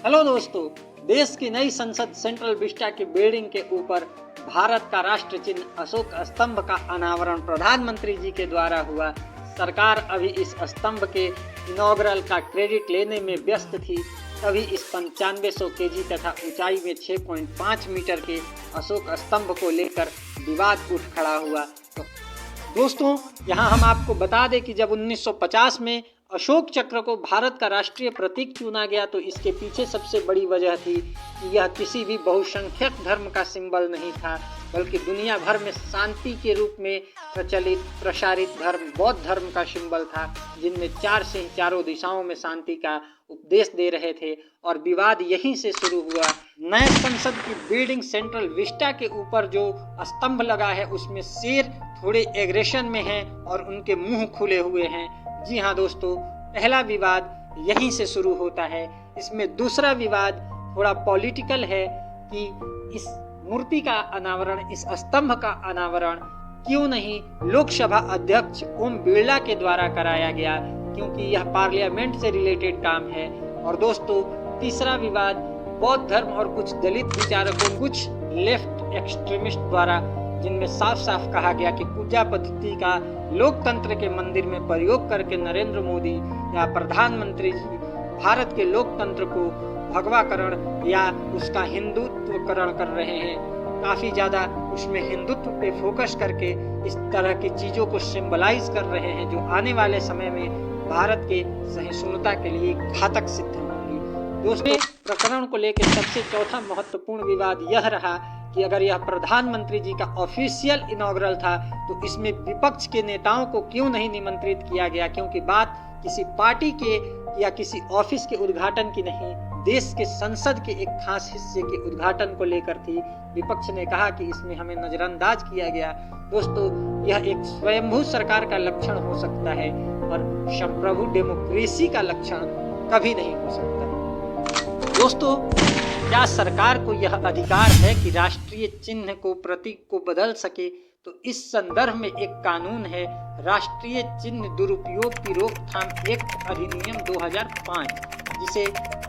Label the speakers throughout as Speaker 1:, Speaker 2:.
Speaker 1: Hello दोस्तों, देश की नई संसद सेंट्रल विस्टा की बिल्डिंग के ऊपर भारत का राष्ट्र चिन्ह अशोक स्तंभ का अनावरण प्रधानमंत्री जी के द्वारा हुआ। सरकार अभी इस स्तंभ के इनॉग्रल का क्रेडिट लेने में व्यस्त थी, तभी इस 9500 केजी तथा ऊंचाई में 6.5 मीटर के अशोक स्तंभ को लेकर विवाद उठ खड़ा हुआ। तो दोस्तों, यहाँ हम आपको बता दें कि जब 1950 में अशोक चक्र को भारत का राष्ट्रीय प्रतीक चुना गया तो इसके पीछे सबसे बड़ी वजह थी कि यह किसी भी बहुसंख्यक धर्म का सिंबल नहीं था, बल्कि दुनिया भर में शांति के रूप में प्रसारित धर्म बौद्ध धर्म का सिंबल था, जिनमें 4 सिंह चारों दिशाओं में शांति का उपदेश दे रहे थे। और विवाद यहीं से शुरू हुआ। नए संसद की बिल्डिंग सेंट्रल विस्टा के ऊपर जो स्तंभ लगा है उसमें शेर थोड़े एग्रेशन में हैं और उनके मुंह खुले हुए हैं। जी हाँ दोस्तों, पहला विवाद यहीं से शुरू होता है। इसमें दूसरा विवाद थोड़ा पॉलिटिकल है कि इस मूर्ति का अनावरण, इस स्तंभ का अनावरण क्यों नहीं लोकसभा अध्यक्ष ओम बिरला के द्वारा कराया गया, क्योंकि यह पार्लियामेंट से रिलेटेड काम है। और दोस्तों, तीसरा विवाद बौद्ध धर्म और कुछ दलित विचारकों, कुछ लेफ्ट एक्सट्रीमिस्ट द्वारा, जिनमें साफ साफ कहा गया कि पूजा पद्धति का लोकतंत्र के मंदिर में प्रयोग करके नरेंद्र मोदी या प्रधानमंत्री जी भारत के लोकतंत्र को भगवाकरण या उसका हिंदुत्वकरण कर रहे हैं। काफी ज्यादा उसमें हिंदुत्व पे फोकस करके इस तरह की चीजों को सिंबलाइज कर रहे हैं, जो आने वाले समय में भारत के सहिष्णुता के लिए घातक सिद्ध होंगी। दोस्तों, प्रकरण को लेकर सबसे चौथा महत्वपूर्ण विवाद यह रहा कि अगर यह प्रधानमंत्री जी का ऑफिशियल इनॉग्रल था तो इसमें विपक्ष के नेताओं को क्यों नहीं निमंत्रित किया गया, क्योंकि बात किसी पार्टी के या किसी ऑफिस के उद्घाटन की नहीं, देश के संसद के एक खास हिस्से के उद्घाटन को लेकर थी। विपक्ष ने कहा कि इसमें हमें नजरअंदाज किया गया। दोस्तों, यह एक स्वयंभू सरकार का लक्षण हो सकता है और संप्रभु डेमोक्रेसी का लक्षण कभी नहीं हो सकता। दोस्तों, क्या सरकार को यह अधिकार है कि राष्ट्रीय चिन्ह को, प्रतीक को बदल सके? तो इस संदर्भ में एक कानून है, राष्ट्रीय चिन्ह दुरुपयोग की रोकथाम एक्ट अधिनियम 2005, जिसे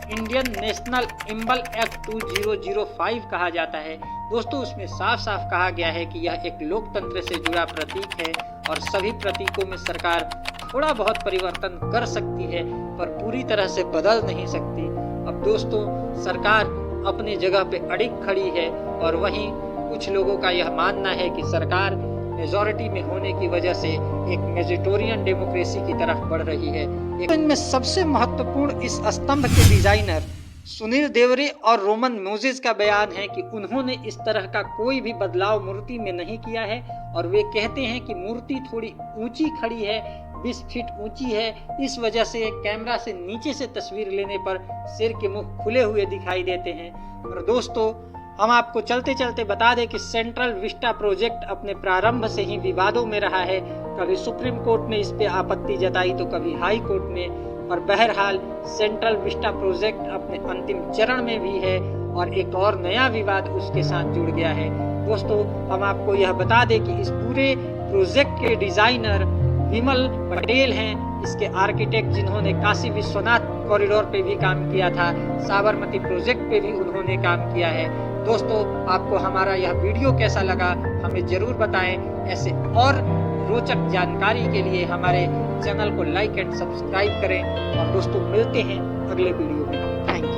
Speaker 1: इंडियन नेशनल इम्बल एक्ट 2005 कहा जाता है। दोस्तों, उसमें साफ साफ कहा गया है कि यह एक लोकतंत्र से जुड़ा प्रतीक है और सभी प्रतीकों में सरकार थोड़ा बहुत परिवर्तन कर सकती है, पर पूरी तरह से बदल नहीं सकती। अब दोस्तों, सरकार अपने जगह पे अड़िग खड़ी है और वहीं कुछ लोगों का यह मानना है कि सरकार मेजॉरिटी में होने की वजह से एक मेजोरिटेरियन डेमोक्रेसी की तरफ बढ़ रही है। इनमें सबसे महत्वपूर्ण इस स्तंभ के डिजाइनर सुनील देवरे और रोमन मोजेस का बयान है कि उन्होंने इस तरह का कोई भी बदलाव मूर्ति में नहीं किया है और वे कहते हैं कि मूर्ति थोड़ी ऊंची खड़ी है, 20 फीट ऊंची है, इस वजह से कैमरा से नीचे से तस्वीर लेने पर शेर के मुंह खुले हुए दिखाई देते हैं। और दोस्तों, हम आपको चलते चलते बता दें कि सेंट्रल विस्टा प्रोजेक्ट अपने प्रारंभ से ही विवादों में रहा है। कभी सुप्रीम कोर्ट ने इस पे आपत्ति जताई तो कभी हाई कोर्ट ने, और बहरहाल सेंट्रल विस्टा प्रोजेक्ट अपने अंतिम चरण में भी है और एक और नया विवाद उसके साथ जुड़ गया है। दोस्तों, हम आपको यह बता दें कि इस पूरे प्रोजेक्ट के डिजाइनर विमल पटेल हैं, इसके आर्किटेक्ट जिन्होंने काशी विश्वनाथ कॉरिडोर पे भी काम किया था, साबरमती प्रोजेक्ट पे भी उन्होंने काम किया है। दोस्तों, आपको हमारा यह वीडियो कैसा लगा हमें जरूर बताएं। ऐसे और रोचक जानकारी के लिए हमारे चैनल को लाइक एंड सब्सक्राइब करें। और दोस्तों, मिलते हैं अगले वीडियो में। Thank you.